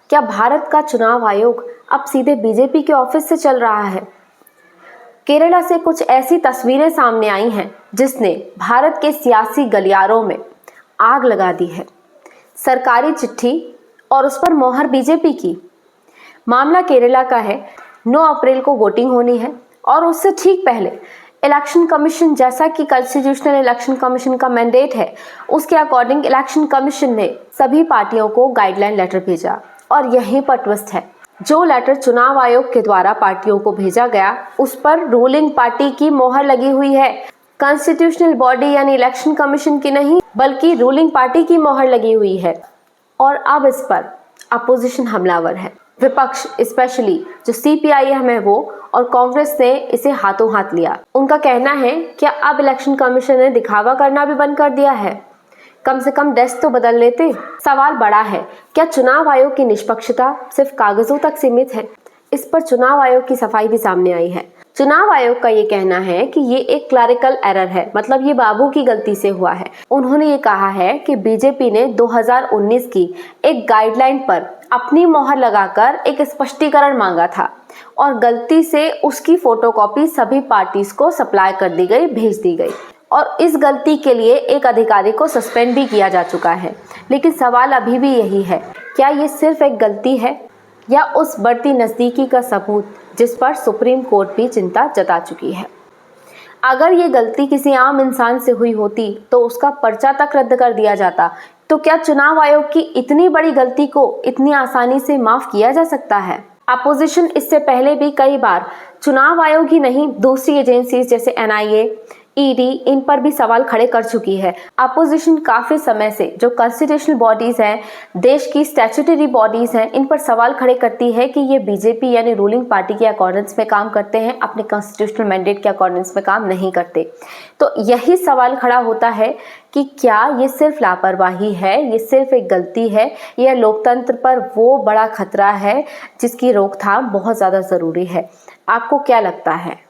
क्या भारत का चुनाव आयोग अब सीधे बीजेपी के ऑफिस से चल रहा है? केरला से कुछ ऐसी तस्वीरें सामने आई हैं जिसने भारत के सियासी गलियारों में आग लगा दी है। सरकारी चिट्ठी और उस पर मोहर बीजेपी की। मामला केरला का है। 9 अप्रैल को वोटिंग होनी है और उससे ठीक पहले इलेक्शन कमीशन, जैसा कि कॉन्स्टिट्यूशनल इलेक्शन कमीशन का मैंडेट है, उसके अकॉर्डिंग इलेक्शन कमीशन ने सभी पार्टियों को गाइडलाइन लेटर भेजा। और यहीं पर ट्विस्ट है, जो लेटर चुनाव आयोग के द्वारा पार्टियों को भेजा गया उस पर रूलिंग पार्टी की मोहर लगी हुई है। कॉन्स्टिट्यूशनल बॉडी यानी इलेक्शन कमीशन की नहीं, बल्कि रूलिंग पार्टी की मोहर लगी हुई है। और अब इस पर अपोजिशन हमलावर है। विपक्ष, स्पेशली जो CPIM है वो और कांग्रेस ने इसे हाथों हाथ लिया। उनका कहना है कि अब इलेक्शन कमीशन ने दिखावा करना भी बंद कर दिया है, कम से कम डेस्क तो बदल लेते। सवाल बड़ा है, क्या चुनाव आयोग की निष्पक्षता सिर्फ कागजों तक सीमित है? इस पर चुनाव आयोग की सफाई भी सामने आई है। चुनाव आयोग का ये कहना है कि ये एक क्लरिकल एरर है, मतलब ये बाबू की गलती से हुआ है। उन्होंने ये कहा है कि बीजेपी ने 2019 की एक गाइडलाइन पर अपनी मोहर लगाकर एक स्पष्टीकरण मांगा था और गलती से उसकी फोटोकॉपी सभी पार्टीज को सप्लाई कर दी गई, भेज दी गई। और इस गलती के लिए एक अधिकारी को सस्पेंड भी किया जा चुका है। लेकिन सवाल अभी भी यही है, क्या ये सिर्फ एक गलती है या उस बढ़ती नज़दीकी का सबूत जिस पर सुप्रीम कोर्ट भी चिंता जता चुकी है? अगर ये गलती किसी आम इंसान से हुई होती तो उसका पर्चा तक रद्द कर दिया जाता। तो क्या चुनाव आयोग की इतनी बड़ी गलती को इतनी आसानी से माफ किया जा सकता है? अपोजिशन इससे पहले भी कई बार चुनाव आयोग ही नहीं, दूसरी एजेंसीज जैसे NIA, ED, इन पर भी सवाल खड़े कर चुकी है। अपोजिशन काफी समय से जो कॉन्स्टिट्यूशनल बॉडीज हैं, देश की स्टैट्यूटरी बॉडीज हैं, इन पर सवाल खड़े करती है कि ये बीजेपी यानी रूलिंग पार्टी के अकॉर्डेंस में काम करते हैं, अपने कॉन्स्टिट्यूशनल मैंडेट के अकॉर्डेंस में काम नहीं करते। तो यही सवाल खड़ा होता है कि क्या ये सिर्फ लापरवाही है, ये सिर्फ एक गलती है, या लोकतंत्र पर वो बड़ा खतरा है जिसकी रोकथाम बहुत ज़्यादा ज़रूरी है? आपको क्या लगता है?